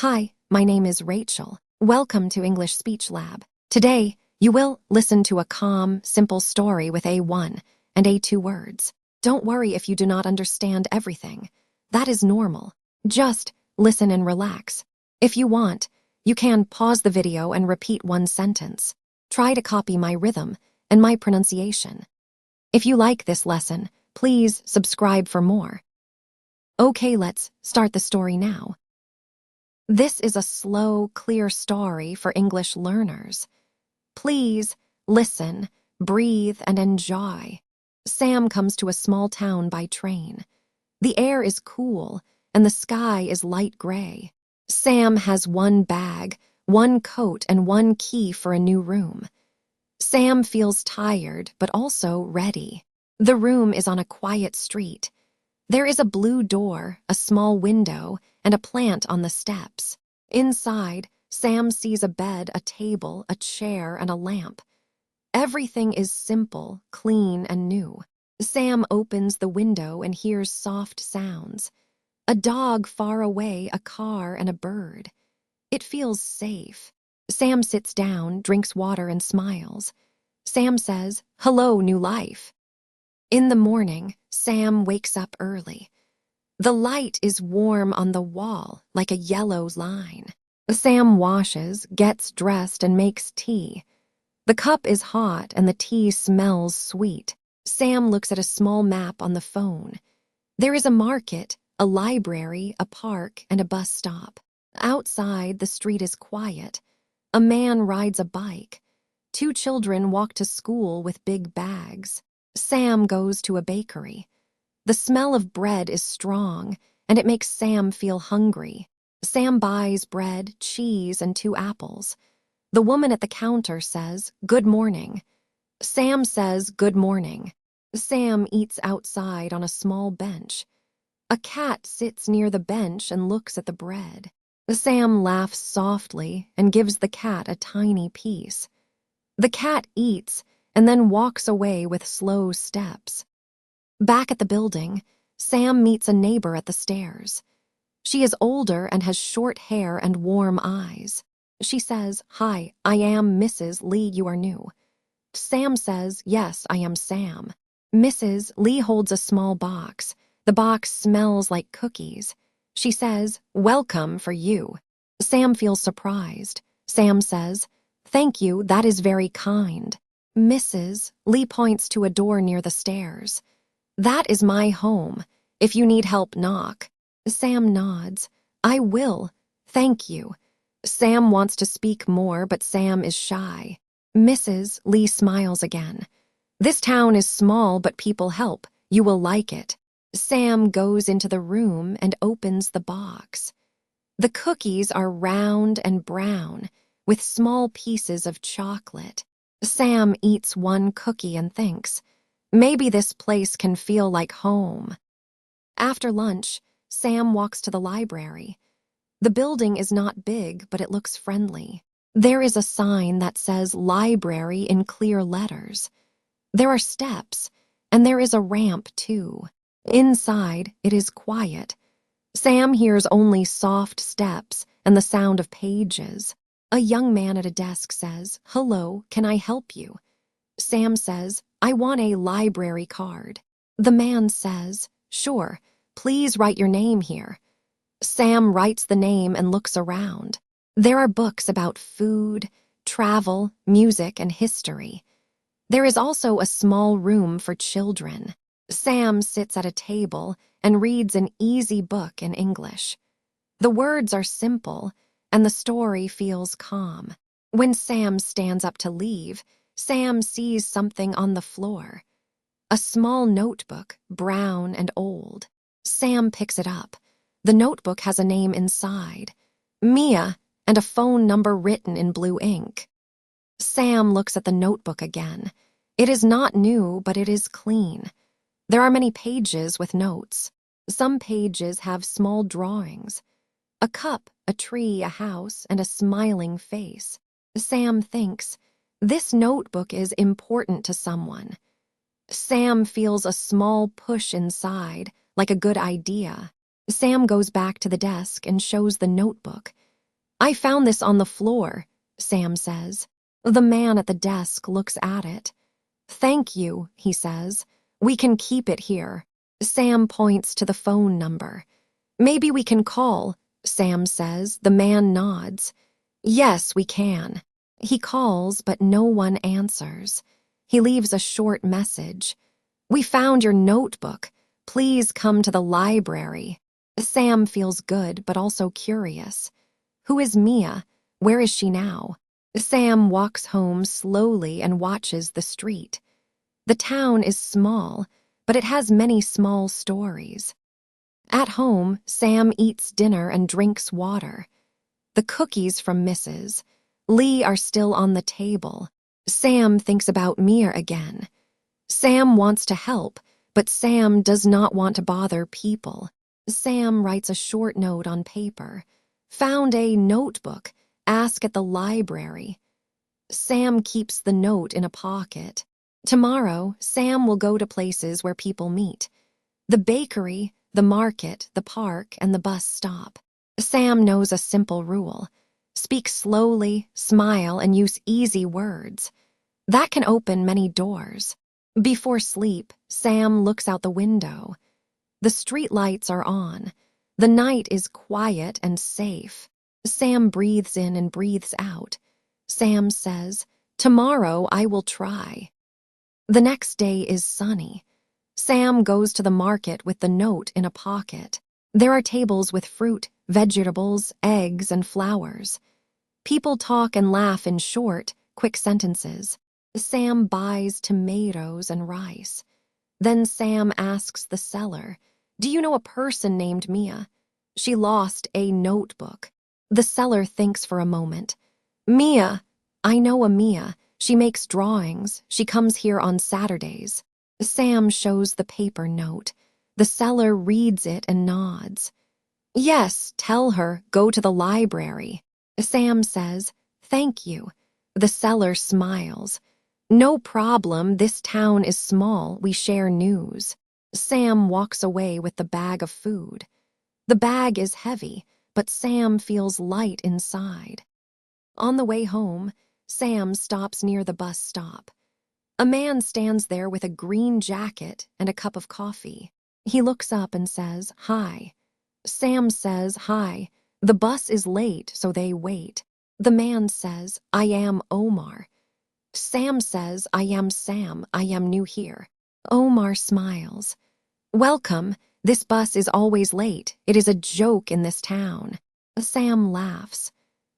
Hi, my name is Rachel. Welcome to English SpeechLab. Today, you will listen to a calm, simple story with A1 and A2 words. Don't worry if you do not understand everything. That is normal. Just listen and relax. If you want, you can pause the video and repeat one sentence. Try to copy my rhythm and my pronunciation. If you like this lesson, please subscribe for more. Okay, let's start the story now. This is a slow, clear story for English learners. Please listen, breathe, and enjoy. Sam comes to a small town by train. The air is cool, and the sky is light gray. Sam has one bag, one coat, and one key for a new room. Sam feels tired, but also ready. The room is on a quiet street. There is a blue door, a small window, and a plant on the steps. Inside, Sam sees a bed, a table, a chair, and a lamp. Everything is simple, clean, and new. Sam opens the window and hears soft sounds. A dog far away, a car, and a bird. It feels safe. Sam sits down, drinks water, and smiles. Sam says, "Hello, new life." In the morning, Sam wakes up early. The light is warm on the wall, like a yellow line. Sam washes, gets dressed, and makes tea. The cup is hot and the tea smells sweet. Sam looks at a small map on the phone. There is a market, a library, a park, and a bus stop. Outside, the street is quiet. A man rides a bike. Two children walk to school with big bags. Sam goes to a bakery. The smell of bread is strong, and it makes Sam feel hungry. Sam buys bread, cheese, and 2 apples. The woman at the counter says, "Good morning." Sam says, "Good morning." Sam eats outside on a small bench. A cat sits near the bench and looks at the bread. Sam laughs softly and gives the cat a tiny piece. The cat eats and then walks away with slow steps. Back at the building, Sam meets a neighbor at the stairs. She is older and has short hair and warm eyes. She says, "Hi, I am Mrs. Lee, you are new." Sam says, "Yes, I am Sam." Mrs. Lee holds a small box. The box smells like cookies. She says, "Welcome for you." Sam feels surprised. Sam says, "Thank you, that is very kind." Mrs. Lee points to a door near the stairs. "That is my home. If you need help, knock." Sam nods. "I will. Thank you." Sam wants to speak more, but Sam is shy. Mrs. Lee smiles again. "This town is small, but people help. You will like it." Sam goes into the room and opens the box. The cookies are round and brown, with small pieces of chocolate. Sam eats one cookie and thinks, "Maybe this place can feel like home." After lunch, Sam walks to the library. The building is not big, but it looks friendly. There is a sign that says library in clear letters. There are steps, and there is a ramp too. Inside, it is quiet. Sam hears only soft steps and the sound of pages. A young man at a desk says, "Hello, can I help you?" Sam says, "I want a library card." The man says, "Sure, please write your name here." Sam writes the name and looks around. There are books about food, travel, music, and history. There is also a small room for children. Sam sits at a table and reads an easy book in English. The words are simple, and the story feels calm. When Sam stands up to leave, Sam sees something on the floor. A small notebook, brown and old. Sam picks it up. The notebook has a name inside, Mia, and a phone number written in blue ink. Sam looks at the notebook again. It is not new, but it is clean. There are many pages with notes. Some pages have small drawings. A cup, a tree, a house, and a smiling face. Sam thinks, this notebook is important to someone. Sam feels a small push inside, like a good idea. Sam goes back to the desk and shows the notebook. I found this on the floor, Sam says. The man at the desk looks at it. Thank you, he says. We can keep it here. Sam points to the phone number. Maybe we can call, Sam says. The man nods. Yes, we can. He calls, but no one answers. He leaves a short message. We found your notebook. Please come to the library. Sam feels good, but also curious. Who is Mia? Where is she now? Sam walks home slowly and watches the street. The town is small, but it has many small stories. At home, Sam eats dinner and drinks water. The cookies from Mrs. Lee are still on the table. Sam thinks about Mia again. Sam wants to help, but Sam does not want to bother people. Sam writes a short note on paper. Found a notebook. Ask at the library. Sam keeps the note in a pocket. Tomorrow, Sam will go to places where people meet. The bakery, the market, the park, and the bus stop. Sam knows a simple rule. Speak slowly, smile, and use easy words. That can open many doors. Before sleep, Sam looks out the window. The street lights are on. The night is quiet and safe. Sam breathes in and breathes out. Sam says, "Tomorrow I will try." The next day is sunny. Sam goes to the market with the note in a pocket. There are tables with fruit, vegetables, eggs, and flowers. People talk and laugh in short, quick sentences. Sam buys tomatoes and rice. Then Sam asks the seller, "Do you know a person named Mia? She lost a notebook." The seller thinks for a moment. "Mia, I know a Mia. She makes drawings. She comes here on Saturdays." Sam shows the paper note. The seller reads it and nods. "Yes, tell her, go to the library." Sam says, "Thank you." The seller smiles. "No problem, this town is small, we share news." Sam walks away with the bag of food. The bag is heavy, but Sam feels light inside. On the way home, Sam stops near the bus stop. A man stands there with a green jacket and a cup of coffee. He looks up and says, "Hi." Sam says, "Hi." The bus is late, so they wait. The man says, "I am Omar." Sam says, "I am Sam. I am new here." Omar smiles. "Welcome. This bus is always late. It is a joke in this town." Sam laughs.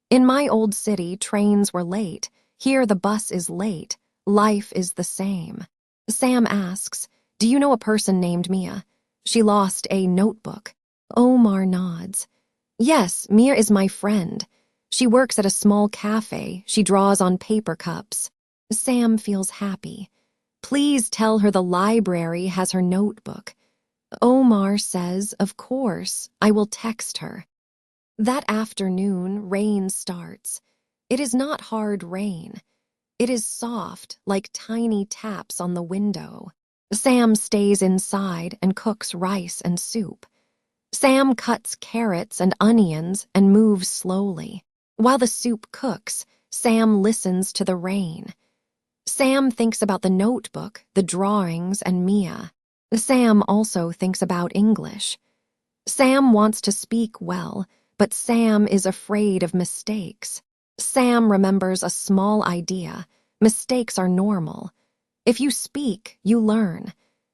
"In my old city, trains were late. Here the bus is late. Life is the same." Sam asks, "Do you know a person named Mia? She lost a notebook." Omar nods. "Yes, Mia is my friend. She works at a small cafe. She draws on paper cups." Sam feels happy. "Please tell her the library has her notebook." Omar says, "Of course, I will text her." That afternoon, rain starts. It is not hard rain. It is soft, like tiny taps on the window. Sam stays inside and cooks rice and soup. Sam cuts carrots and onions and moves slowly. While the soup cooks, Sam listens to the rain. Sam thinks about the notebook, the drawings, and Mia. Sam also thinks about English. Sam wants to speak well, but Sam is afraid of mistakes. Sam remembers a small idea. Mistakes are normal. If you speak, you learn.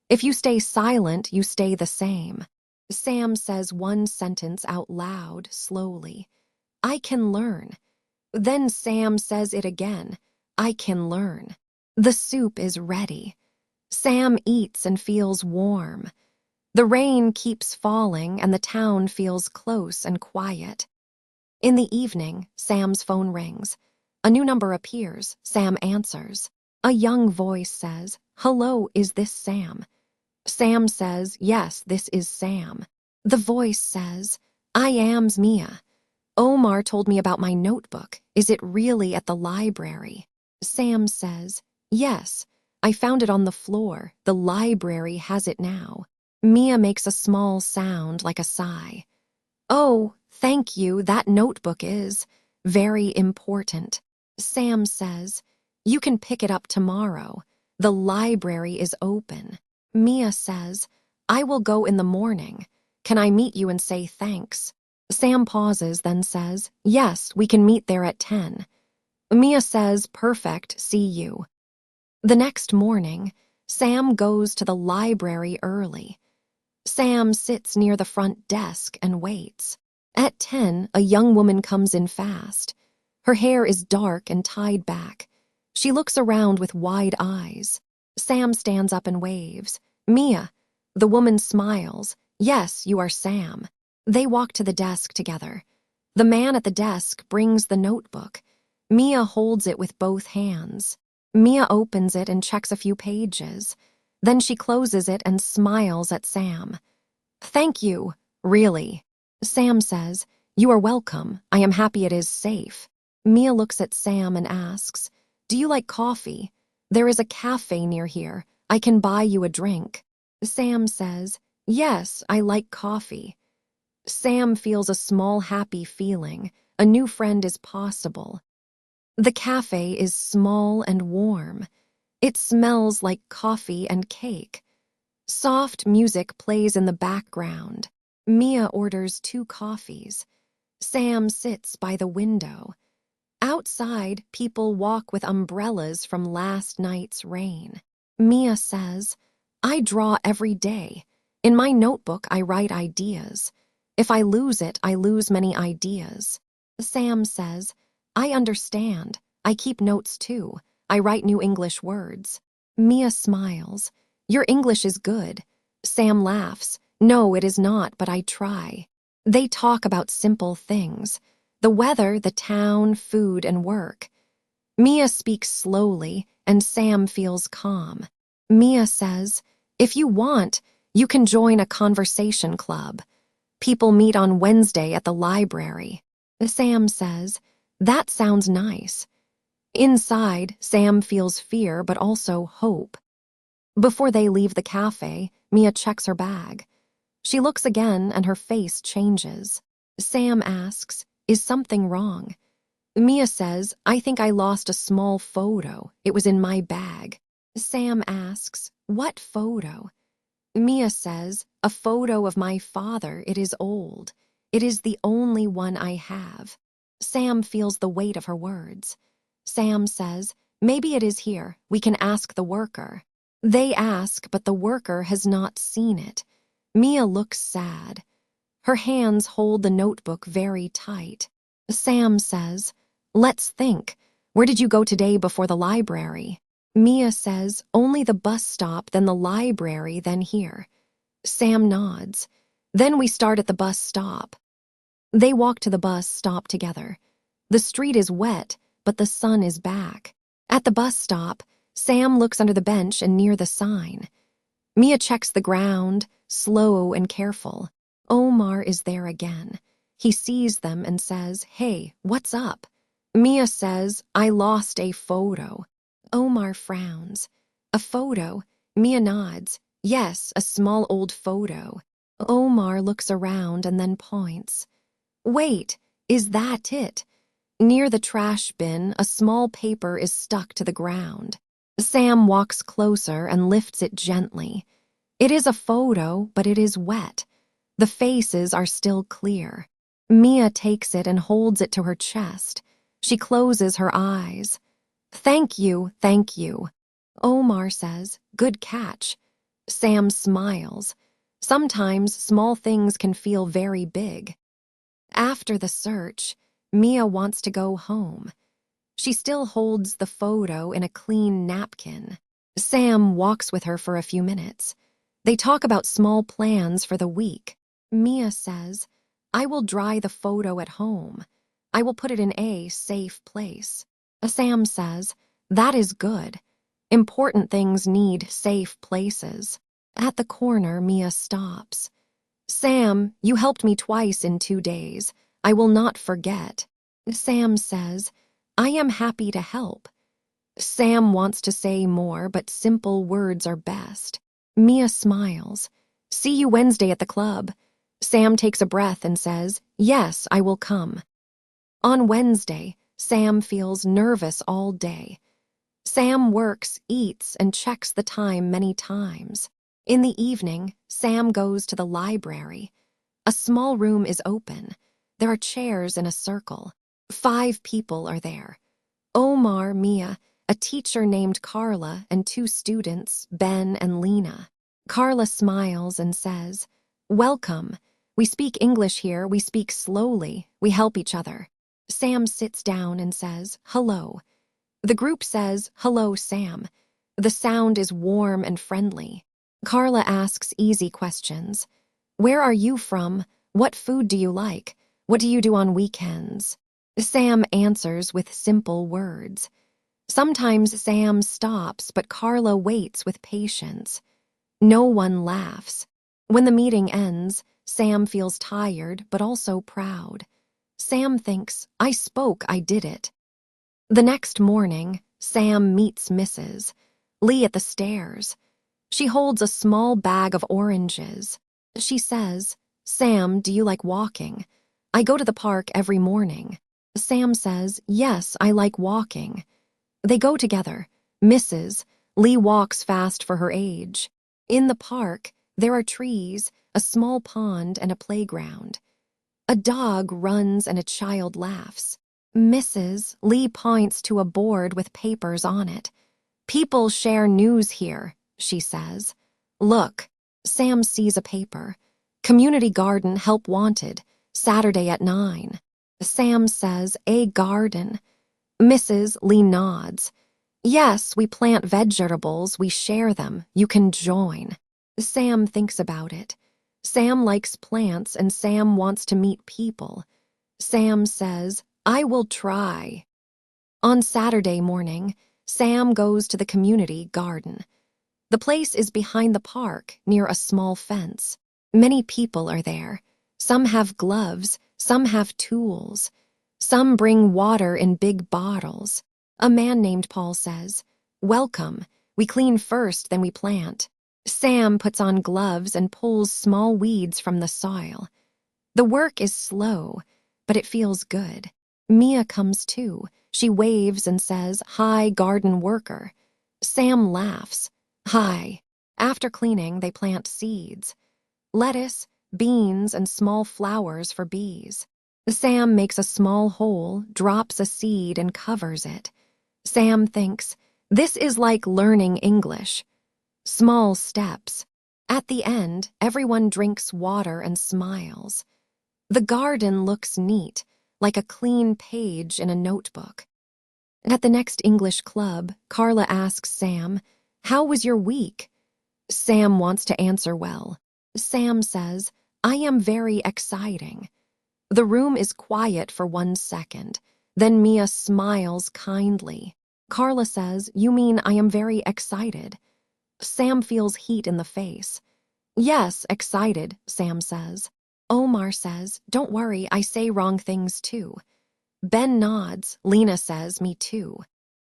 If you stay silent, you stay the same. Sam says one sentence out loud, slowly. "I can learn." Then Sam says it again. "I can learn." The soup is ready. Sam eats and feels warm. The rain keeps falling and the town feels close and quiet. In the evening, Sam's phone rings. A new number appears. Sam answers. A young voice says, "Hello, is this Sam?" Sam says, "Yes, this is Sam." The voice says, "I am's Mia. Omar told me about my notebook. Is it really at the library?" Sam says, "Yes, I found it on the floor. The library has it now." Mia makes a small sound like a sigh. "Oh, Thank you, that notebook is very important. Sam says, you can pick it up tomorrow. The library is open. Mia says, I will go in the morning. Can I meet you and say thanks? Sam pauses, then says, yes, we can meet there at 10. Mia says, perfect, see you. The next morning, Sam goes to the library early. Sam sits near the front desk and waits. At 10, a young woman comes in fast. Her hair is dark and tied back. She looks around with wide eyes. Sam stands up and waves. Mia. The woman smiles. Yes, you are Sam. They walk to the desk together. The man at the desk brings the notebook. Mia holds it with both hands. Mia opens it and checks a few pages. Then she closes it and smiles at Sam. Thank you, really. Sam says, you are welcome. I am happy it is safe. Mia looks at Sam and asks, do you like coffee? There is a cafe near here. I can buy you a drink. Sam says, yes, I like coffee. Sam feels a small happy feeling. A new friend is possible. The cafe is small and warm. It smells like coffee and cake. Soft music plays in the background. Mia orders 2 coffees. Sam sits by the window. Outside, people walk with umbrellas from last night's rain. Mia says, I draw every day. In my notebook, I write ideas. If I lose it, I lose many ideas. Sam says, I understand. I keep notes too. I write new English words. Mia smiles. Your English is good. Sam laughs. No, it is not, but I try. They talk about simple things. The weather, the town, food, and work. Mia speaks slowly, and Sam feels calm. Mia says, if you want, you can join a conversation club. People meet on Wednesday at the library. Sam says, that sounds nice. Inside, Sam feels fear but also hope. Before they leave the cafe, Mia checks her bag. She looks again and her face changes. Sam asks, is something wrong? Mia says, I think I lost a small photo. It was in my bag. Sam asks, what photo? Mia says, a photo of my father. It is old. It is the only one I have. Sam feels the weight of her words. Sam says, maybe it is here. We can ask the worker. They ask, but the worker has not seen it. Mia looks sad. Her hands hold the notebook very tight. Sam says, let's think. Where did you go today before the library? Mia says, only the bus stop, then the library, then here. Sam nods. Then we start at the bus stop. They walk to the bus stop together. The street is wet, but the sun is back. At the bus stop, Sam looks under the bench and near the sign. Mia checks the ground, slow and careful. Omar is there again. He sees them and says, hey, what's up? Mia says, I lost a photo. Omar frowns. A photo? Mia nods. Yes, a small old photo. Omar looks around and then points. Wait, is that it? Near the trash bin, a small paper is stuck to the ground. Sam walks closer and lifts it gently. It is a photo, but it is wet. The faces are still clear. Mia takes it and holds it to her chest. She closes her eyes. Thank you, thank you. Omar says, good catch. Sam smiles. Sometimes small things can feel very big. After the search, Mia wants to go home. She still holds the photo in a clean napkin. Sam walks with her for a few minutes. They talk about small plans for the week. Mia says, I will dry the photo at home. I will put it in a safe place. Sam says, that is good. Important things need safe places. At the corner, Mia stops. Sam, you helped me twice in 2 days. I will not forget. Sam says, I am happy to help. Sam wants to say more, but simple words are best. Mia smiles. See you Wednesday at the club. Sam takes a breath and says, Yes, I will come. On Wednesday, Sam feels nervous all day. Sam works, eats, and checks the time many times. In the evening, Sam goes to the library. A small room is open. There are chairs in a circle. 5 people are there. Omar, Mia, a teacher named Carla, and 2 students, Ben and Lena. Carla smiles and says, "Welcome. We speak English here, we speak slowly, we help each other." Sam sits down and says, "Hello." The group says, "Hello, Sam." The sound is warm and friendly. Carla asks easy questions. "Where are you from? What food do you like? What do you do on weekends?" Sam answers with simple words. Sometimes Sam stops, but Carla waits with patience. No one laughs. When the meeting ends, Sam feels tired, but also proud. Sam thinks, "I spoke, I did it." The next morning, Sam meets Mrs. Lee at the stairs. She holds a small bag of oranges. She says, "Sam, do you like walking? I go to the park every morning." Sam says, "Yes, I like walking." They go together. Mrs. Lee walks fast for her age. In the park, there are trees, a small pond, and a playground. A dog runs and a child laughs. Mrs. Lee points to a board with papers on it. "People share news here," she says. "Look." Sam sees a paper. "Community garden help wanted, Saturday at 9. Sam says, "A garden." Mrs. Lee nods. "Yes, we plant vegetables, we share them, you can join." Sam thinks about it. Sam likes plants and Sam wants to meet people. Sam says, "I will try." On Saturday morning, Sam goes to the community garden. The place is behind the park, near a small fence. Many people are there. Some have gloves, some have tools. Some bring water in big bottles. A man named Paul says, "Welcome. We clean first, then we plant." Sam puts on gloves and pulls small weeds from the soil. The work is slow, but it feels good. Mia comes too. She waves and says, "Hi, garden worker." Sam laughs. "Hi." After cleaning, they plant seeds. Lettuce, beans, and small flowers for bees. Sam makes a small hole, drops a seed, and covers it. Sam thinks, "This is like learning English." Small steps. At the end, everyone drinks water and smiles. The garden looks neat, like a clean page in a notebook. At the next English club, Carla asks Sam, "How was your week?" Sam wants to answer well. Sam says, "I am very exciting." The room is quiet for 1 second. Then Mia smiles kindly. Carla says, "You mean I am very excited?" Sam feels heat in the face. "Yes, excited," Sam says. Omar says, "Don't worry, I say wrong things too." Ben nods. Lena says, "Me too."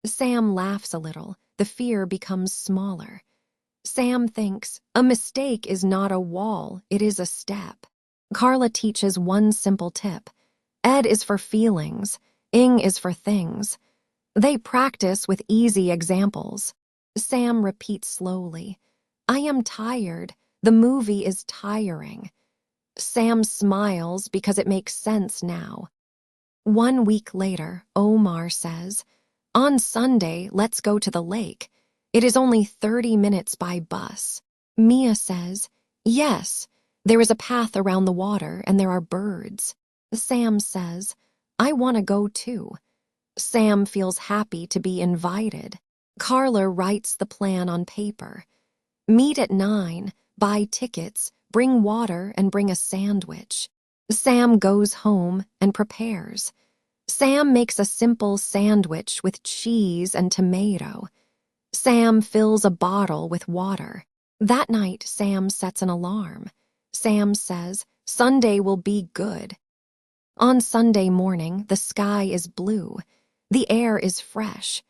Sam laughs a little. The fear becomes smaller. Sam thinks, a mistake is not a wall, it is a step. Carla teaches one simple tip. Ed is for feelings, ing is for things. They practice with easy examples. Sam repeats slowly, "I am tired. The movie is tiring." Sam smiles because it makes sense now. 1 week later, Omar says, "On Sunday, let's go to the lake. It is only 30 minutes by bus." Mia says, "Yes, there is a path around the water and there are birds." Sam says, "I want to go too." Sam feels happy to be invited. Carla writes the plan on paper. Meet at 9, buy tickets, bring water, and bring a sandwich. Sam goes home and prepares. Sam makes a simple sandwich with cheese and tomato. Sam fills a bottle with water. That night, Sam sets an alarm. Sam says, "Sunday will be good." On Sunday morning, the sky is blue. The air is fresh.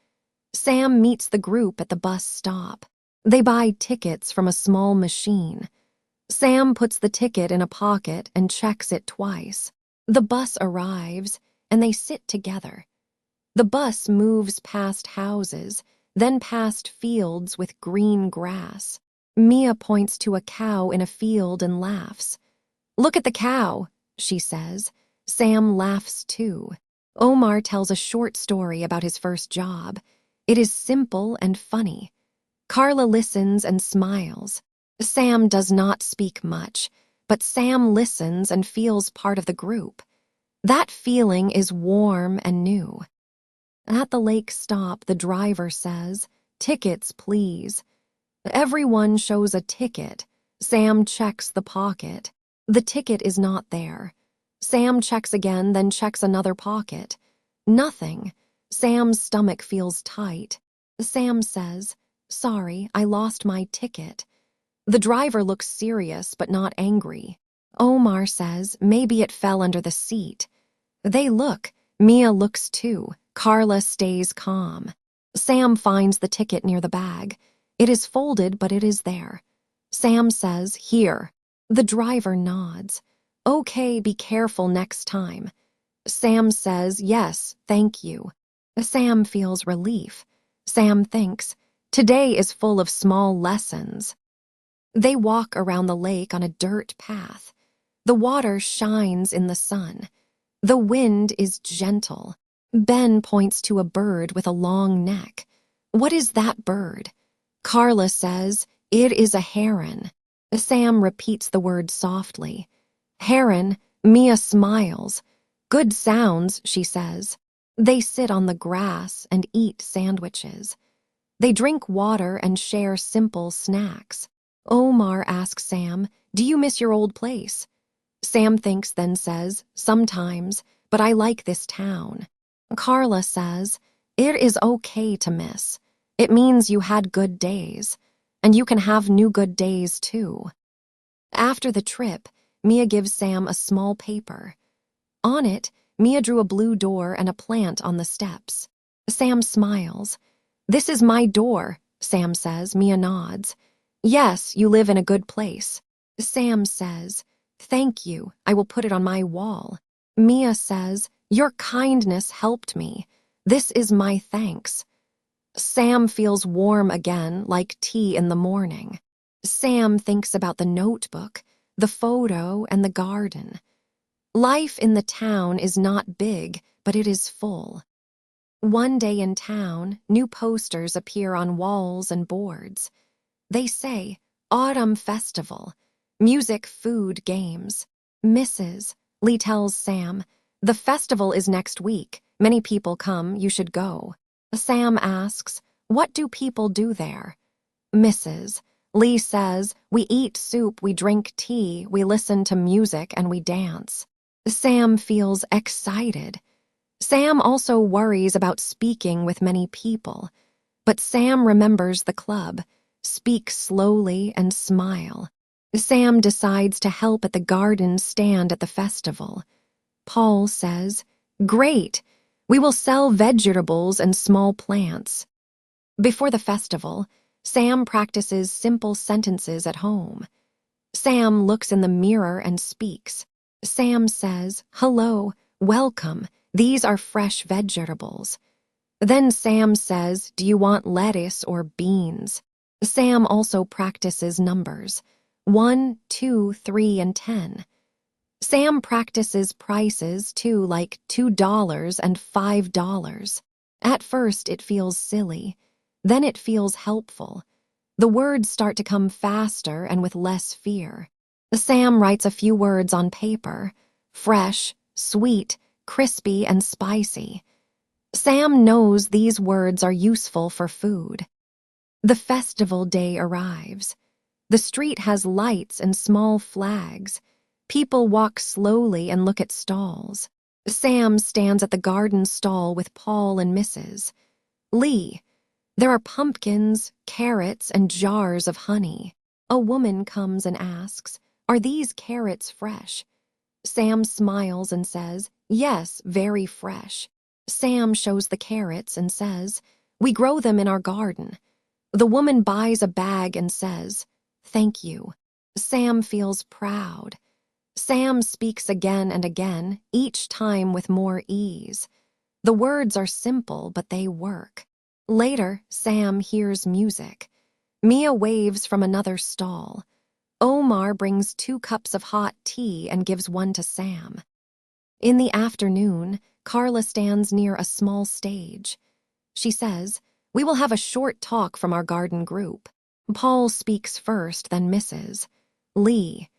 Sam meets the group at the bus stop. They buy tickets from a small machine. Sam puts the ticket in a pocket and checks it twice. The bus arrives, and they sit together. The bus moves past houses, then past fields with green grass. Mia points to a cow in a field and laughs. "Look at the cow," she says. Sam laughs too. Omar tells a short story about his first job. It is simple and funny. Carla listens and smiles. Sam does not speak much, but Sam listens and feels part of the group. That feeling is warm and new. At the lake stop, the driver says, "Tickets, please." Everyone shows a ticket. Sam checks the pocket. The ticket is not there. Sam checks again, then checks another pocket. Nothing. Sam's stomach feels tight. Sam says, "Sorry, I lost my ticket." The driver looks serious but not angry. Omar says, "Maybe it fell under the seat." They look. Mia looks too. Carla stays calm. Sam finds the ticket near the bag. It is folded, but it is there. Sam says, "Here." The driver nods. "Okay, be careful next time." Sam says, "Yes, thank you." Sam feels relief. Sam thinks, today is full of small lessons. They walk around the lake on a dirt path. The water shines in the sun. The wind is gentle. Ben points to a bird with a long neck. "What is that bird?" Carla says, "It is a heron." Sam repeats the word softly. "Heron." Mia smiles. "Good sounds," she says. They sit on the grass and eat sandwiches. They drink water and share simple snacks. Omar asks Sam, "Do you miss your old place?" Sam thinks, then says, "Sometimes, but I like this town." Carla says, "It is okay to miss. It means you had good days, and you can have new good days too." After the trip, Mia gives Sam a small paper. On it, Mia drew a blue door and a plant on the steps. Sam smiles. "This is my door," Sam says. Mia nods. "Yes, you live in a good place." Sam says, "Thank you, I will put it on my wall." Mia says, "Your kindness helped me. This is my thanks." Sam feels warm again, like tea in the morning. Sam thinks about the notebook, the photo, and the garden. Life in the town is not big, but it is full. One day in town, new posters appear on walls and boards. They say, "Autumn Festival," music, food, games. "Mrs. Lee tells Sam, "The festival is next week. Many people come, you should go." Sam asks, "What do people do there?" Mrs. Lee says, "We eat soup, we drink tea, we listen to music, and we dance." Sam feels excited. Sam also worries about speaking with many people, but Sam remembers the club. Speak slowly and smile. Sam decides to help at the garden stand at the festival. Paul says, "Great! We will sell vegetables and small plants." Before the festival, Sam practices simple sentences at home. Sam looks in the mirror and speaks. Sam says, "Hello, welcome, these are fresh vegetables." Then Sam says, "Do you want lettuce or beans?" Sam also practices numbers, 1, 2, 3, and 10. Sam practices prices too, like $2 and $5. At first it feels silly, then it feels helpful. The words start to come faster and with less fear. Sam writes a few words on paper: fresh, sweet, crispy, and spicy. Sam knows these words are useful for food. The festival day arrives. The street has lights and small flags. People walk slowly and look at stalls. Sam stands at the garden stall with Paul and Mrs. Lee. There are pumpkins, carrots, and jars of honey. A woman comes and asks, "Are these carrots fresh?" Sam smiles and says, "Yes, very fresh." Sam shows the carrots and says, "We grow them in our garden." The woman buys a bag and says, "Thank you." Sam feels proud. Sam speaks again and again, each time with more ease. The words are simple, but they work. Later, Sam hears music. Mia waves from another stall. Omar brings 2 cups of hot tea and gives one to Sam. In the afternoon, Carla stands near a small stage. She says, "We will have a short talk from our garden group." Paul speaks first, then Mrs. Lee.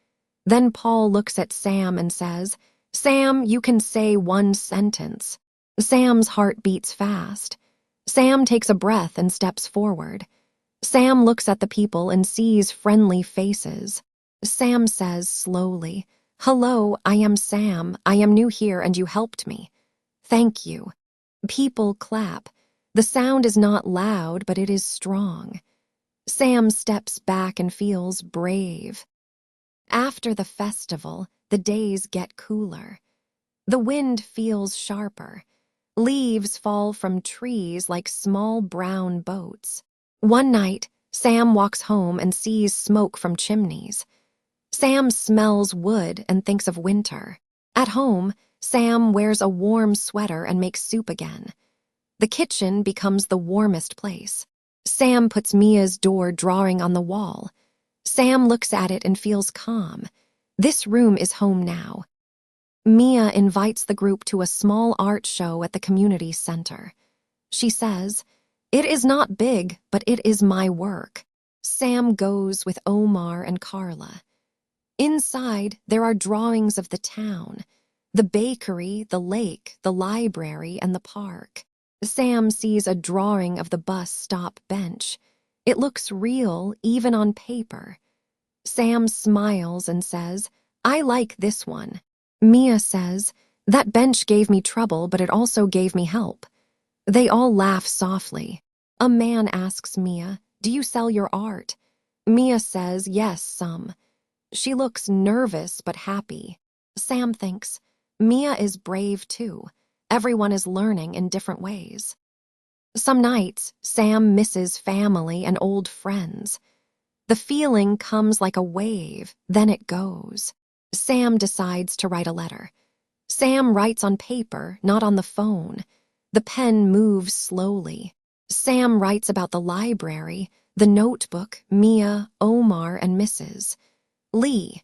Then Paul looks at Sam and says, "Sam, you can say 1 sentence." Sam's heart beats fast. Sam takes a breath and steps forward. Sam looks at the people and sees friendly faces. Sam says slowly, "Hello, I am Sam. I am new here and you helped me." "Thank you." People clap. The sound is not loud, but it is strong. Sam steps back and feels brave. After the festival, the days get cooler. The wind feels sharper. Leaves fall from trees like small brown boats. One night, Sam walks home and sees smoke from chimneys. Sam smells wood and thinks of winter. At home, Sam wears a warm sweater and makes soup again. The kitchen becomes the warmest place. Sam puts Mia's door drawing on the wall. Sam looks at it and feels calm. This room is home now. Mia invites the group to a small art show at the community center. She says, "It is not big, but it is my work." Sam goes with Omar and Carla. Inside, there are drawings of the town, the bakery, the lake, the library, and the park. Sam sees a drawing of the bus stop bench. It looks real, even on paper. Sam smiles and says, "I like this one." Mia says, "That bench gave me trouble, but it also gave me help." They all laugh softly. A man asks Mia, "Do you sell your art?" Mia says, "Yes, some." She looks nervous but happy. Sam thinks, Mia is brave too. Everyone is learning in different ways. Some nights, Sam misses family and old friends. The feeling comes like a wave, then it goes. Sam decides to write a letter. Sam writes on paper, not on the phone. The pen moves slowly. Sam writes about the library, the notebook, Mia, Omar, and Mrs. Lee.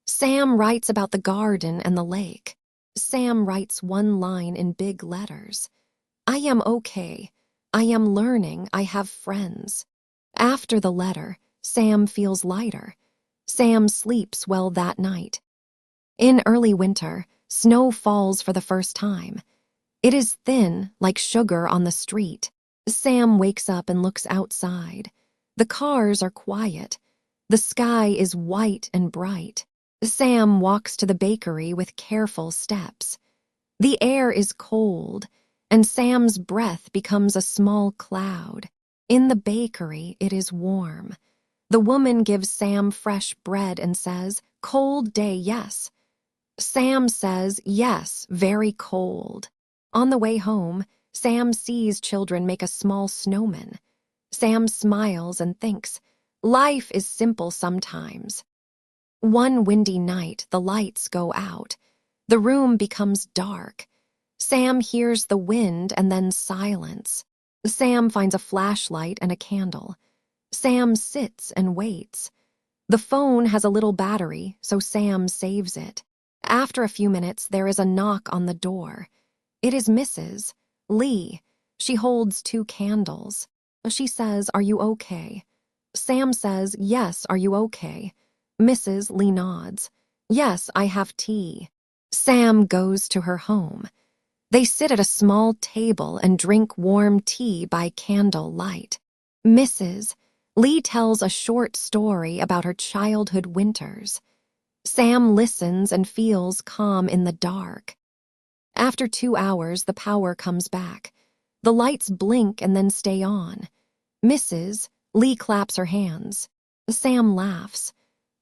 Sam writes about the garden and the lake. Sam writes one line in big letters. "I am okay. I am learning. I have friends." After the letter, Sam feels lighter. Sam sleeps well that night. In early winter, snow falls for the first time. It is thin, like sugar on the street. Sam wakes up and looks outside. The cars are quiet. The sky is white and bright. Sam walks to the bakery with careful steps. The air is cold, and Sam's breath becomes a small cloud. In the bakery, it is warm. The woman gives Sam fresh bread and says, "Cold day, yes." Sam says, "Yes, very cold." On the way home, Sam sees children make a small snowman. Sam smiles and thinks, life is simple sometimes. One windy night, the lights go out. The room becomes dark. Sam hears the wind and then silence. Sam finds a flashlight and a candle. Sam sits and waits. The phone has a little battery, so Sam saves it. After a few minutes, there is a knock on the door. It is Mrs. Lee. She holds 2 candles. She says, "Are you okay?" Sam says, "Yes, are you okay?" Mrs. Lee nods. "Yes, I have tea." Sam goes to her home. They sit at a small table and drink warm tea by candle light. Mrs. Lee tells a short story about her childhood winters. Sam listens and feels calm in the dark. After 2 hours, the power comes back. The lights blink and then stay on. Mrs. Lee claps her hands. Sam laughs.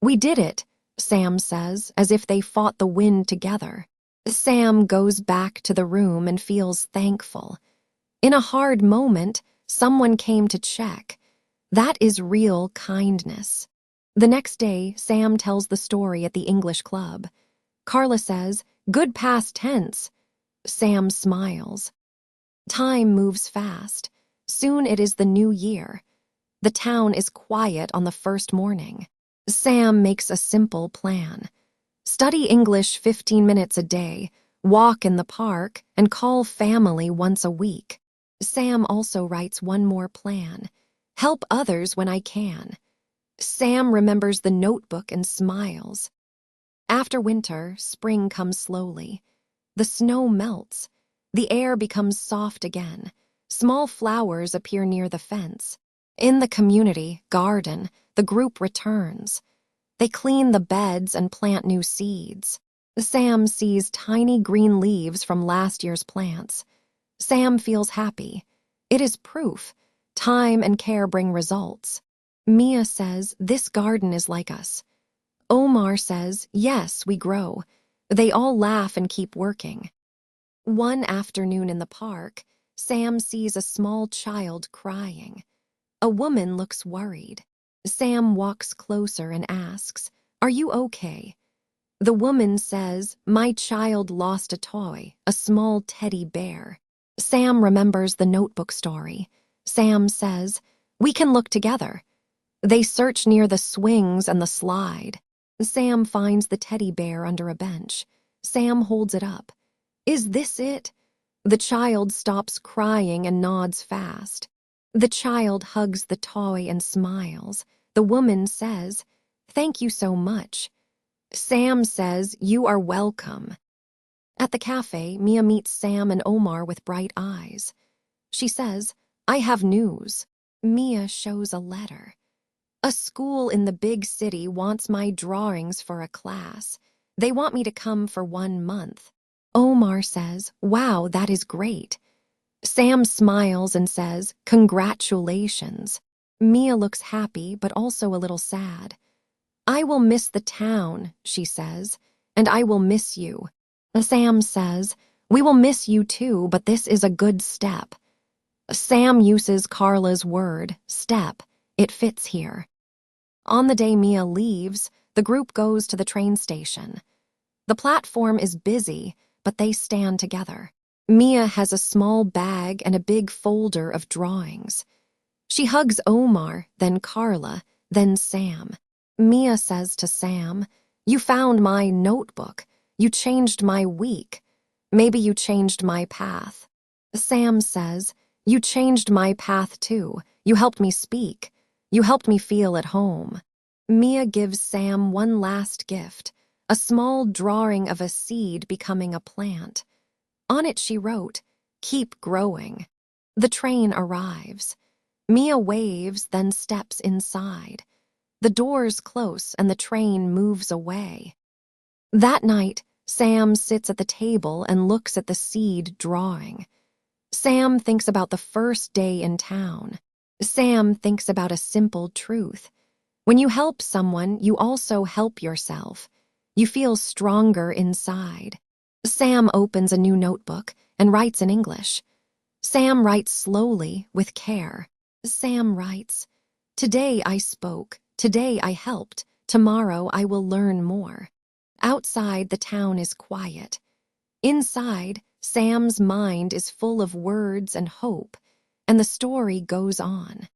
"We did it," Sam says, as if they fought the wind together. Sam goes back to the room and feels thankful. In a hard moment, someone came to check. That is real kindness. The next day, Sam tells the story at the English club. Carla says, "Good past tense." Sam smiles. Time moves fast. Soon it is the new year. The town is quiet on the first morning. Sam makes a simple plan. Study English 15 minutes a day, walk in the park, and call family once a week. Sam also writes one more plan. Help others when I can. Sam remembers the notebook and smiles. After winter, spring comes slowly. The snow melts. The air becomes soft again. Small flowers appear near the fence. In the community garden, the group returns. They clean the beds and plant new seeds. Sam sees tiny green leaves from last year's plants. Sam feels happy. It is proof. Time and care bring results. Mia says, "This garden is like us." Omar says, "Yes, we grow." They all laugh and keep working. One afternoon in the park, Sam sees a small child crying. A woman looks worried. Sam walks closer and asks, "Are you okay?" The woman says, "My child lost a toy, a small teddy bear." Sam remembers the notebook story. Sam says, "We can look together." They search near the swings and the slide. Sam finds the teddy bear under a bench. Sam holds it up. "Is this it?" The child stops crying and nods fast. The child hugs the toy and smiles. The woman says, "Thank you so much." Sam says, "You are welcome." At the cafe, Mia meets Sam and Omar with bright eyes. She says, "I have news." Mia shows a letter. "A school in the big city wants my drawings for a class. They want me to come for 1 month. Omar says, "Wow, that is great." Sam smiles and says, "Congratulations." Mia looks happy but also a little sad. "I will miss the town," she says, "and I will miss you." Sam says, "We will miss you too, but this is a good step." Sam uses Carla's word, step. It fits here. On the day Mia leaves, the group goes to the train station. The platform is busy, but they stand together. Mia has a small bag and a big folder of drawings. She hugs Omar, then Carla, then Sam. Mia says to Sam, "You found my notebook. You changed my week. Maybe you changed my path." Sam says, "You changed my path too. You helped me speak. You helped me feel at home." Mia gives Sam one last gift, a small drawing of a seed becoming a plant. On it she wrote, "Keep growing." The train arrives. Mia waves, then steps inside. The doors close and the train moves away. That night, Sam sits at the table and looks at the seed drawing. Sam thinks about the first day in town. Sam thinks about a simple truth. When you help someone, you also help yourself. You feel stronger inside. Sam opens a new notebook and writes in English. Sam writes slowly, with care. Sam writes, "Today I spoke. Today I helped. Tomorrow I will learn more." Outside, the town is quiet. Inside, Sam's mind is full of words and hope, and the story goes on.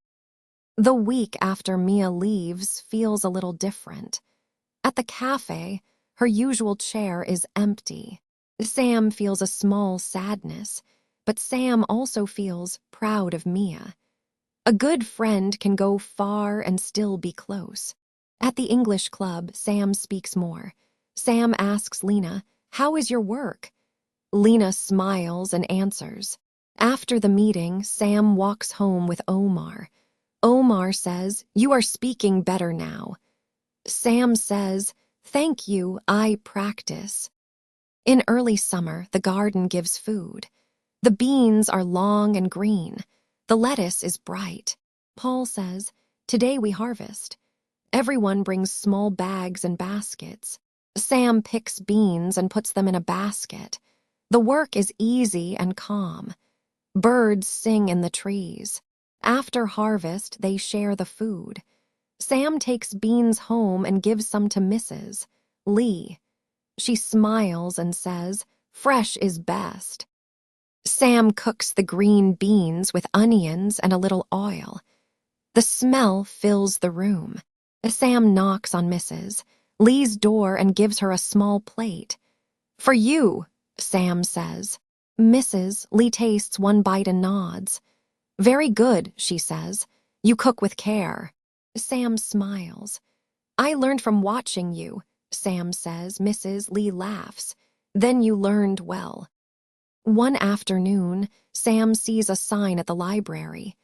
The week after Mia leaves feels a little different. At the cafe, her usual chair is empty. Sam feels a small sadness, but Sam also feels proud of Mia. A good friend can go far and still be close. At the English club, Sam speaks more. Sam asks Lena, "How is your work?" Lena smiles and answers. After the meeting, Sam walks home with Omar. Omar says, "You are speaking better now." Sam says, "Thank you, I practice." In early summer, the garden gives food. The beans are long and green. The lettuce is bright. Paul says, "Today we harvest." Everyone brings small bags and baskets. Sam picks beans and puts them in a basket. The work is easy and calm. Birds sing in the trees. After harvest, they share the food. Sam takes beans home and gives some to Mrs. Lee. She smiles and says, "Fresh is best." Sam cooks the green beans with onions and a little oil. The smell fills the room. Sam knocks on Mrs. Lee's door and gives her a small plate. "For you," Sam says. Mrs. Lee tastes one bite and nods. "Very good," she says. "You cook with care." Sam smiles. "I learned from watching you," Sam says. Mrs. Lee laughs. "Then you learned well." One afternoon, Sam sees a sign at the library.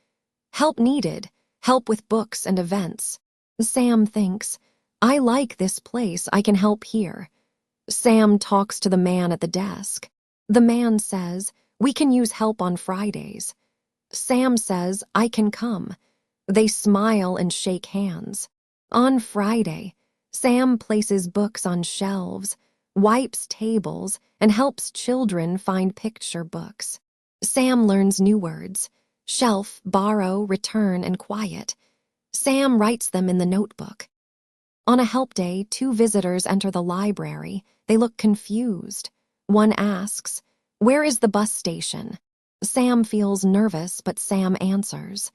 "Help needed. Help with books and events." Sam thinks, "I like this place. I can help here." Sam talks to the man at the desk. The man says, "We can use help on Fridays." Sam says, "I can come." They smile and shake hands. On Friday, Sam places books on shelves, wipes tables, and helps children find picture books. Sam learns new words: shelf, borrow, return, and quiet. Sam writes them in the notebook. On a help day, two visitors enter the library. They look confused. One asks, "Where is the bus station?" Sam feels nervous, but Sam answers,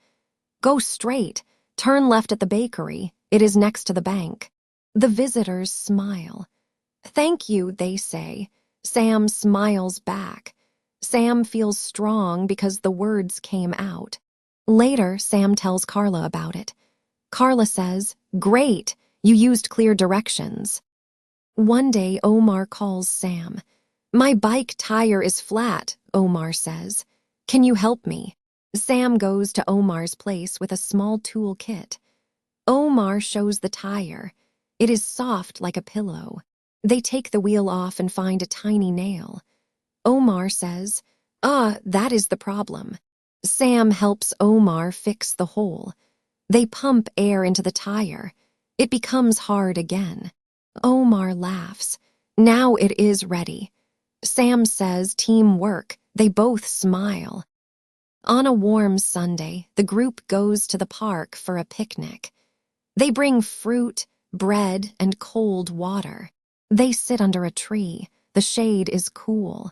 "Go straight. Turn left at the bakery. It is next to the bank." The visitors smile. "Thank you," they say. Sam smiles back. Sam feels strong because the words came out. Later, Sam tells Carla about it. Carla says, "Great, you used clear directions." One day, Omar calls Sam. "My bike tire is flat," Omar says. "Can you help me?" Sam goes to Omar's place with a small tool kit. Omar shows the tire. It is soft like a pillow. They take the wheel off and find a tiny nail. Omar says, that is the problem." Sam helps Omar fix the hole. They pump air into the tire. It becomes hard again. Omar laughs. "Now it is ready." Sam says, "Teamwork." They both smile. On a warm Sunday, the group goes to the park for a picnic. They bring fruit, bread, and cold water. They sit under a tree. The shade is cool.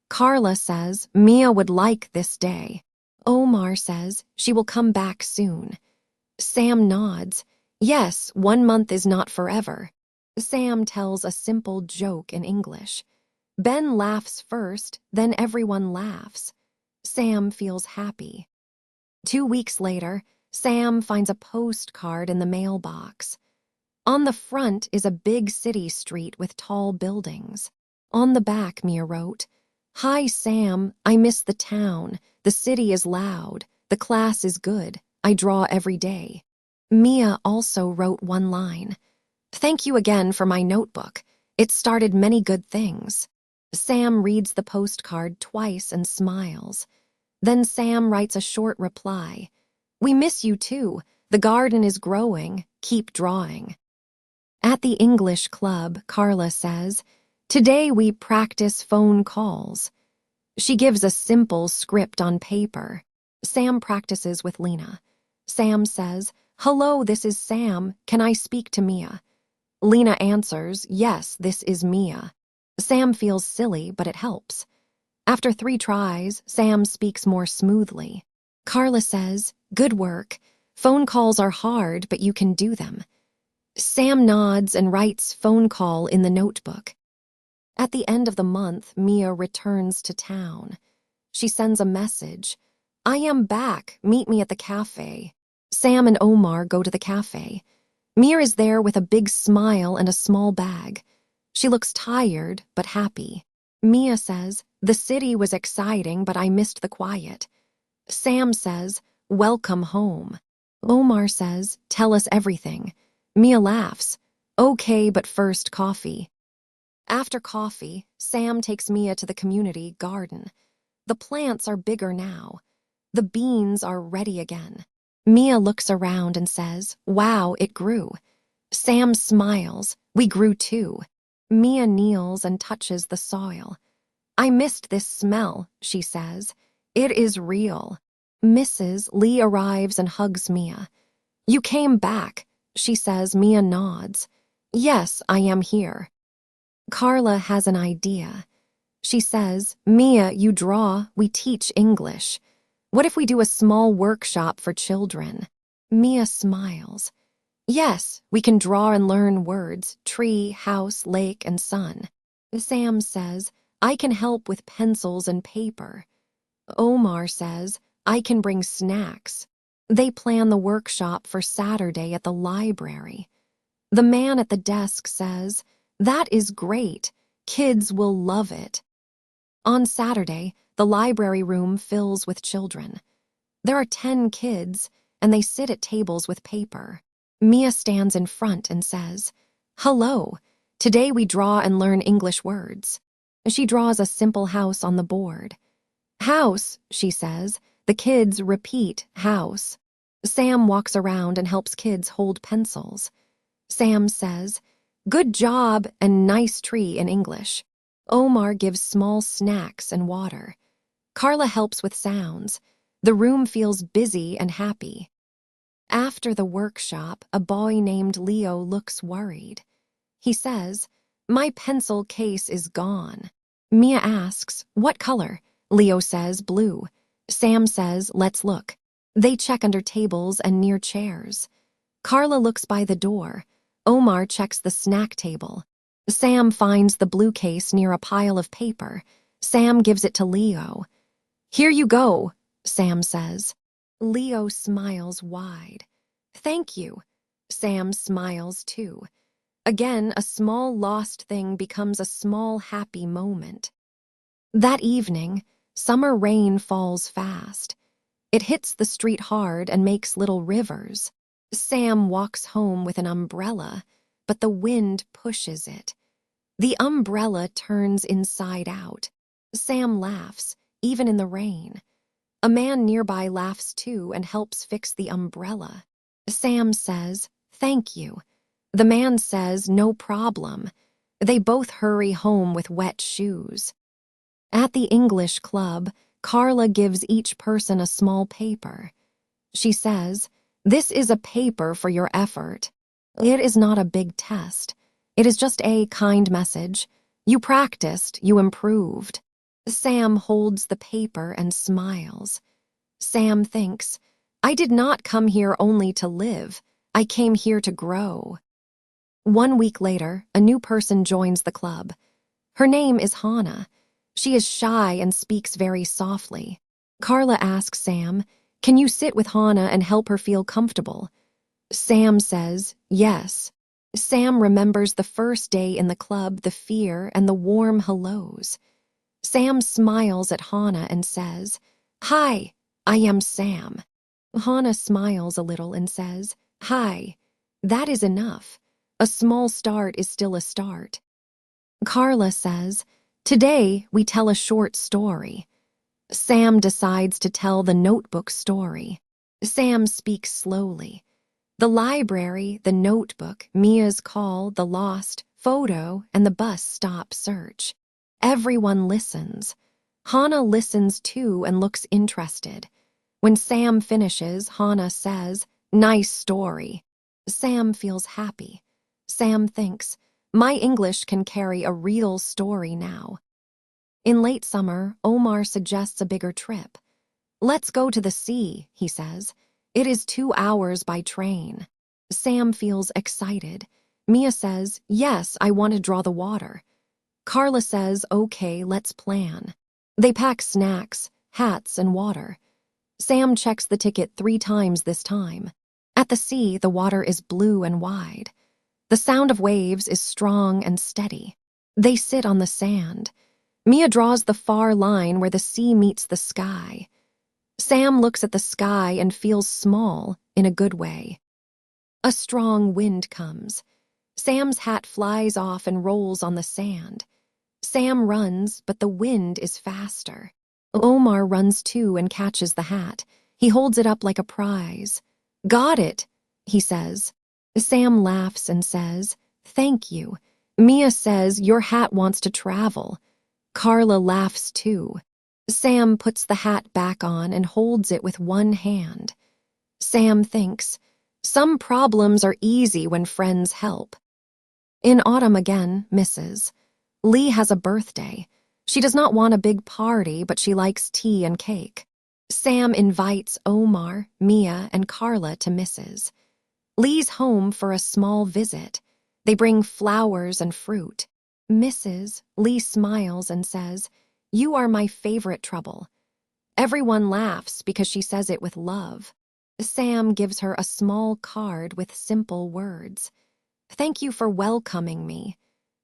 Carla says Mia would like this day. Omar says she will come back soon. Sam nods. "Yes, 1 month is not forever." Sam tells a simple joke in English. Ben laughs first, then everyone laughs. Sam feels happy. 2 weeks later, Sam finds a postcard in the mailbox. On the front is a big city street with tall buildings. On the back, Mia wrote, "Hi, Sam, I miss the town. The city is loud. The class is good. I draw every day." Mia also wrote one line. "Thank you again for my notebook. It started many good things." Sam reads the postcard twice and smiles. Then Sam writes a short reply. "We miss you too. The garden is growing. Keep drawing." At the English club, Carla says, "Today we practice phone calls." She gives a simple script on paper. Sam practices with Lena. Sam says, "Hello, this is Sam. Can I speak to Mia?" Lena answers, "Yes, this is Mia." Sam feels silly, but it helps. After 3 tries, Sam speaks more smoothly. Carla says, "Good work. Phone calls are hard, but you can do them." Sam nods and writes phone call in the notebook. At the end of the month, Mia returns to town. She sends a message. "I am back. Meet me at the cafe." Sam and Omar go to the cafe. Mia is there with a big smile and a small bag. She looks tired, but happy. Mia says, "The city was exciting, but I missed the quiet." Sam says, "Welcome home." Omar says, "Tell us everything." Mia laughs. "Okay, but first coffee." After coffee, Sam takes Mia to the community garden. The plants are bigger now. The beans are ready again. Mia looks around and says, "Wow, it grew." Sam smiles. "We grew too." Mia kneels and touches the soil. "I missed this smell," she says. "It is real." Mrs. Lee arrives and hugs Mia. "You came back," she says. Mia nods. "Yes, I am here." Carla has an idea. She says, Mia, you draw, we teach English. What if we do a small workshop for children? Mia smiles. Yes, we can draw and learn words, tree, house, lake, and sun. Sam says, I can help with pencils and paper. Omar says, I can bring snacks. They plan the workshop for Saturday at the library. The man at the desk says, that is great. Kids will love it. On Saturday, the library room fills with children. There are 10 kids, and they sit at tables with paper. Mia stands in front and says, hello, today we draw and learn English words. She draws a simple house on the board. House, she says. The kids repeat, house. Sam walks around and helps kids hold pencils. Sam says, good job and nice tree in English. Omar gives small snacks and water. Carla helps with sounds. The room feels busy and happy. After the workshop, a boy named Leo looks worried. He says, my pencil case is gone. Mia asks, what color? Leo says, blue. Sam says, let's look. They check under tables and near chairs. Carla looks by the door. Omar checks the snack table. Sam finds the blue case near a pile of paper. Sam gives it to Leo. Here you go, Sam says. Leo smiles wide. Thank you. Sam smiles too. Again, a small lost thing becomes a small happy moment. That evening, summer rain falls fast. It hits the street hard and makes little rivers. Sam walks home with an umbrella, but the wind pushes it. The umbrella turns inside out. Sam laughs, even in the rain. A man nearby laughs too and helps fix the umbrella. Sam says, thank you. The man says, no problem. They both hurry home with wet shoes. At the English club, Carla gives each person a small paper. She says, this is a paper for your effort. It is not a big test. It is just a kind message. You practiced, you improved. Sam holds the paper and smiles. Sam thinks, I did not come here only to live. I came here to grow. 1 week later, a new person joins the club. Her name is Hannah. She is shy and speaks very softly. Carla asks Sam, can you sit with Hannah and help her feel comfortable? Sam says, yes. Sam remembers the first day in the club, the fear and the warm hellos. Sam smiles at Hannah and says, hi, I am Sam. Hannah smiles a little and says, hi. That is enough. A small start is still a start. Carla says, today we tell a short story. Sam decides to tell the notebook story. Sam speaks slowly. The library, the notebook, Mia's call, the lost, photo, and the bus stop search. Everyone listens. Hannah listens too and looks interested. When Sam finishes, Hannah says, nice story. Sam feels happy. Sam thinks, my English can carry a real story now. In late summer, Omar suggests a bigger trip. Let's go to the sea, he says. It is 2 hours by train. Sam feels excited. Mia says, yes, I want to draw the water. Carla says, okay, let's plan. They pack snacks, hats, and water. Sam checks the ticket 3 times this time. At the sea, the water is blue and wide. The sound of waves is strong and steady. They sit on the sand. Mia draws the far line where the sea meets the sky. Sam looks at the sky and feels small in a good way. A strong wind comes. Sam's hat flies off and rolls on the sand. Sam runs, but the wind is faster. Omar runs too and catches the hat. He holds it up like a prize. Got it, he says. Sam laughs and says, thank you. Mia says, your hat wants to travel. Carla laughs too. Sam puts the hat back on and holds it with one hand. Sam thinks, some problems are easy when friends help. In autumn again, Mrs. Lee has a birthday. She does not want a big party, but she likes tea and cake. Sam invites Omar, Mia, and Carla to Mrs. Lee's home for a small visit. They bring flowers and fruit. Mrs. Lee smiles and says, "You are my favorite trouble." Everyone laughs because she says it with love. Sam gives her a small card with simple words. "Thank you for welcoming me."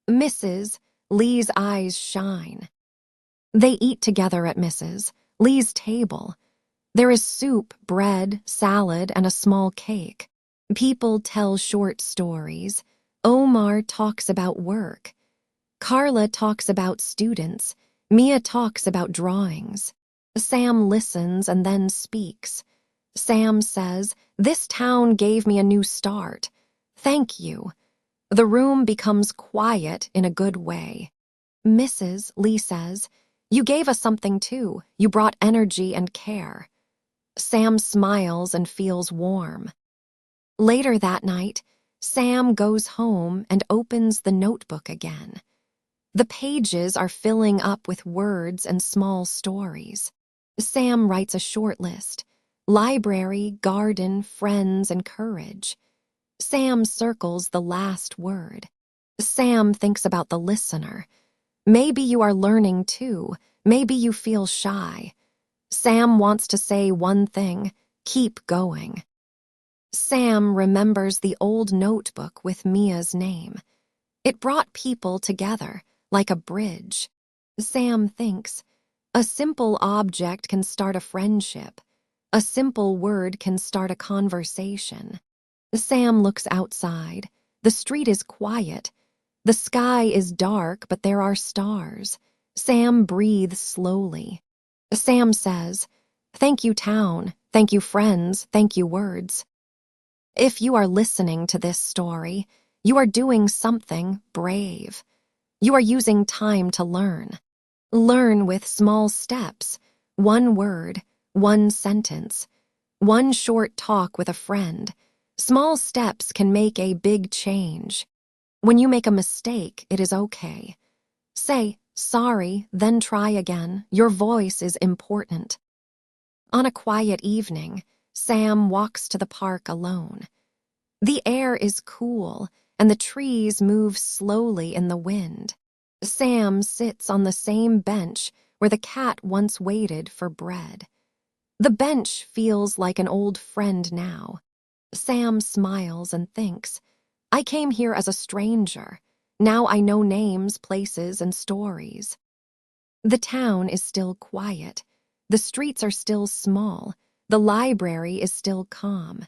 Mrs. Lee's eyes shine. They eat together at Mrs. Lee's table. There is soup, bread, salad, and a small cake. People tell short stories. Omar talks about work. Carla talks about students. Mia talks about drawings. Sam listens and then speaks. Sam says, "This town gave me a new start. Thank you." The room becomes quiet in a good way. Mrs. Lee says, "You gave us something too. You brought energy and care." Sam smiles and feels warm. Later that night, Sam goes home and opens the notebook again. The pages are filling up with words and small stories. Sam writes a short list: library, garden, friends, and courage. Sam circles the last word. Sam thinks about the listener. Maybe you are learning too. Maybe you feel shy. Sam wants to say one thing: keep going. Sam remembers the old notebook with Mia's name. It brought people together, like a bridge. Sam thinks, a simple object can start a friendship. A simple word can start a conversation. Sam looks outside. The street is quiet. The sky is dark, but there are stars. Sam breathes slowly. Sam says, "Thank you, town. Thank you, friends. Thank you, words." If you are listening to this story, you are doing something brave. You are using time to learn. Learn with small steps, one word, one sentence, one short talk with a friend. Small steps can make a big change. When you make a mistake, it is okay. Say, "Sorry," then try again. Your voice is important. On a quiet evening, Sam walks to the park alone. The air is cool, and the trees move slowly in the wind. Sam sits on the same bench where the cat once waited for bread. The bench feels like an old friend now. Sam smiles and thinks, "I came here as a stranger. Now I know names, places, and stories." The town is still quiet. The streets are still small. The library is still calm.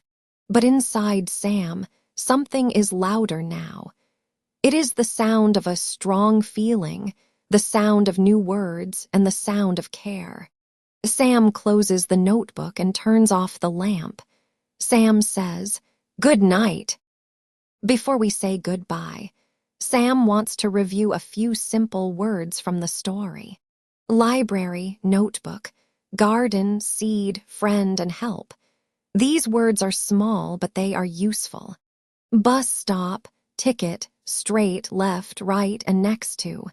But inside Sam, something is louder now. It is the sound of a strong feeling, the sound of new words, and the sound of care. Sam closes the notebook and turns off the lamp. Sam says, "Good night." Before we say goodbye, Sam wants to review a few simple words from the story. Library, notebook, garden, seed, friend, and help. These words are small, but they are useful. Bus stop, ticket, straight, left, right, and next to.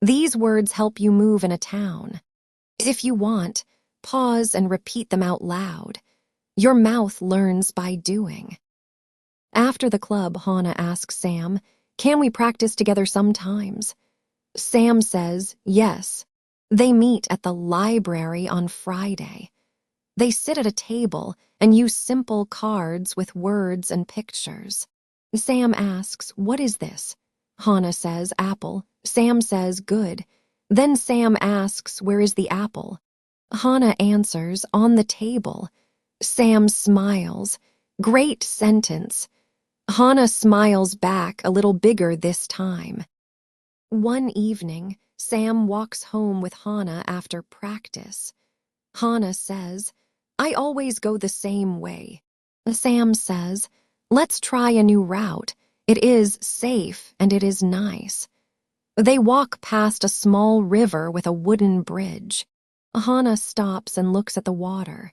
These words help you move in a town. If you want, pause and repeat them out loud. Your mouth learns by doing. After the club, Hannah asks Sam, "Can we practice together sometimes?" Sam says, "Yes." They meet at the library on Friday. They sit at a table and use simple cards with words and pictures. Sam asks, "What is this?" Hannah says, "Apple." Sam says, "Good." Then Sam asks, "Where is the apple?" Hannah answers, "On the table." Sam smiles. "Great sentence." Hannah smiles back, a little bigger this time. One evening, Sam walks home with Hannah after practice. Hannah says, "I always go the same way." Sam says, "Let's try a new route. It is safe and it is nice." They walk past a small river with a wooden bridge. Hannah stops and looks at the water.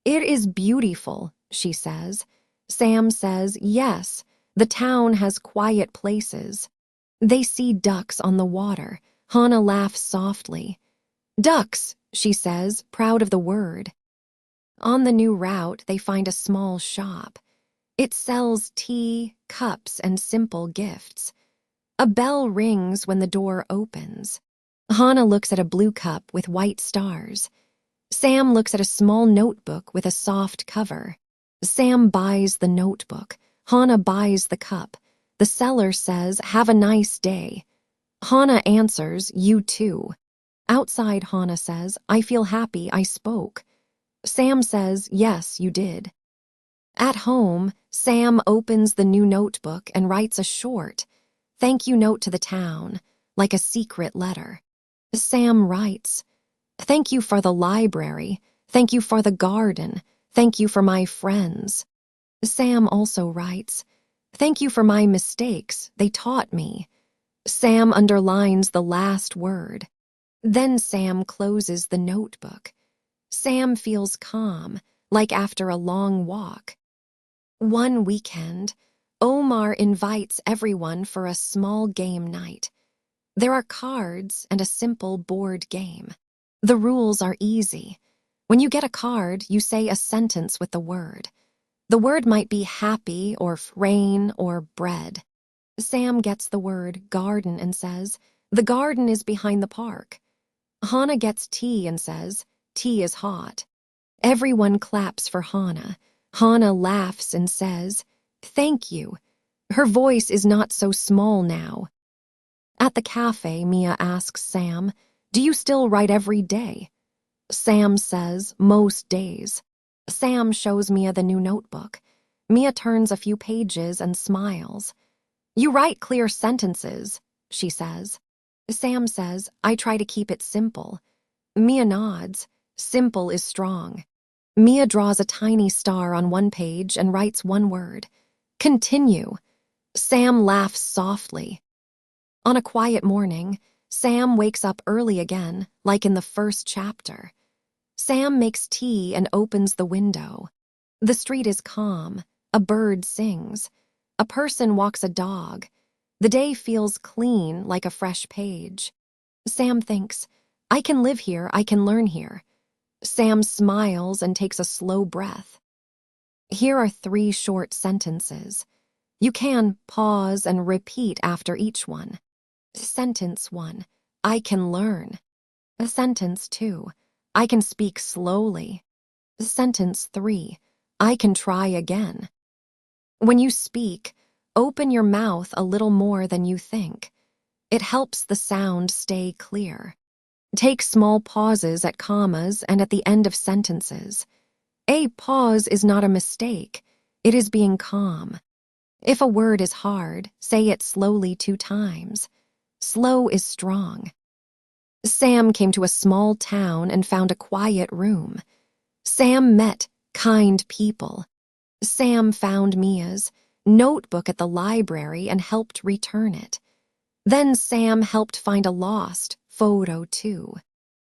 "It is beautiful," she says. Sam says, "Yes, the town has quiet places." They see ducks on the water. Hannah laughs softly. Ducks, she says, proud of the word. On the new route, they find a small shop. It sells tea, cups, and simple gifts. A bell rings when the door opens. Hannah looks at a blue cup with white stars. Sam looks at a small notebook with a soft cover. Sam buys the notebook. Hannah buys the cup. The seller says, "Have a nice day." Hannah answers, "You too." Outside, Hannah says, "I feel happy I spoke." Sam says, "Yes, you did." At home, Sam opens the new notebook and writes a short thank you note to the town, like a secret letter. Sam writes, "Thank you for the library. Thank you for the garden. Thank you for my friends." Sam also writes, "Thank you for my mistakes. They taught me." Sam underlines the last word. Then Sam closes the notebook. Sam feels calm, like after a long walk. One weekend, Omar invites everyone for a small game night. There are cards and a simple board game. The rules are easy. When you get a card, you say a sentence with the word. The word might be happy or rain or bread. Sam gets the word garden and says, "The garden is behind the park." Hannah gets tea and says, "Tea is hot." Everyone claps for Hannah. Hannah laughs and says, "Thank you." Her voice is not so small now. At the cafe, Mia asks Sam, "Do you still write every day?" Sam says, "Most days." Sam shows Mia the new notebook. Mia turns a few pages and smiles. "You write clear sentences," she says. Sam says, "I try to keep it simple." Mia nods. Simple is strong. Mia draws a tiny star on one page and writes one word. Continue. Sam laughs softly. On a quiet morning, Sam wakes up early again, like in the first chapter. Sam makes tea and opens the window. The street is calm. A bird sings. A person walks a dog. The day feels clean, like a fresh page. Sam thinks, "I can live here, I can learn here." Sam smiles and takes a slow breath. Here are 3 short sentences. You can pause and repeat after each one. Sentence 1, I can learn. Sentence 2, I can speak slowly. Sentence 3, I can try again. When you speak, open your mouth a little more than you think. It helps the sound stay clear. Take small pauses at commas and at the end of sentences. A pause is not a mistake. It is being calm. If a word is hard, say it slowly 2 times. Slow is strong. Sam came to a small town and found a quiet room. Sam met kind people. Sam found Mia's notebook at the library and helped return it. Then Sam helped find a lost photo too.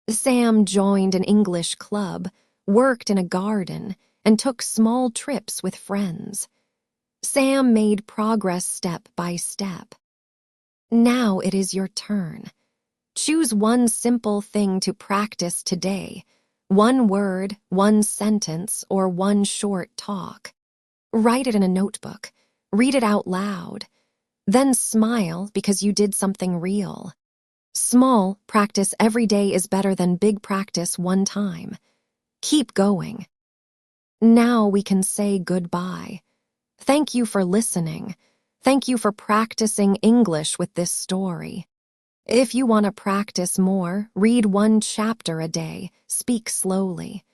Sam joined an English club, worked in a garden, and took small trips with friends. Sam made progress step by step. Now it is your turn. Choose one simple thing to practice today. One word, one sentence, or one short talk. Write it in a notebook. Read it out loud. Then smile because you did something real. Small practice every day is better than big practice one time. Keep going. Now we can say goodbye. Thank you for listening. Thank you for practicing English with this story. If you want to practice more, read 1 chapter a day, speak slowly.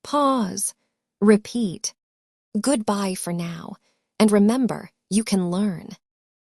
Pause. Repeat. Goodbye for now. And remember, you can learn.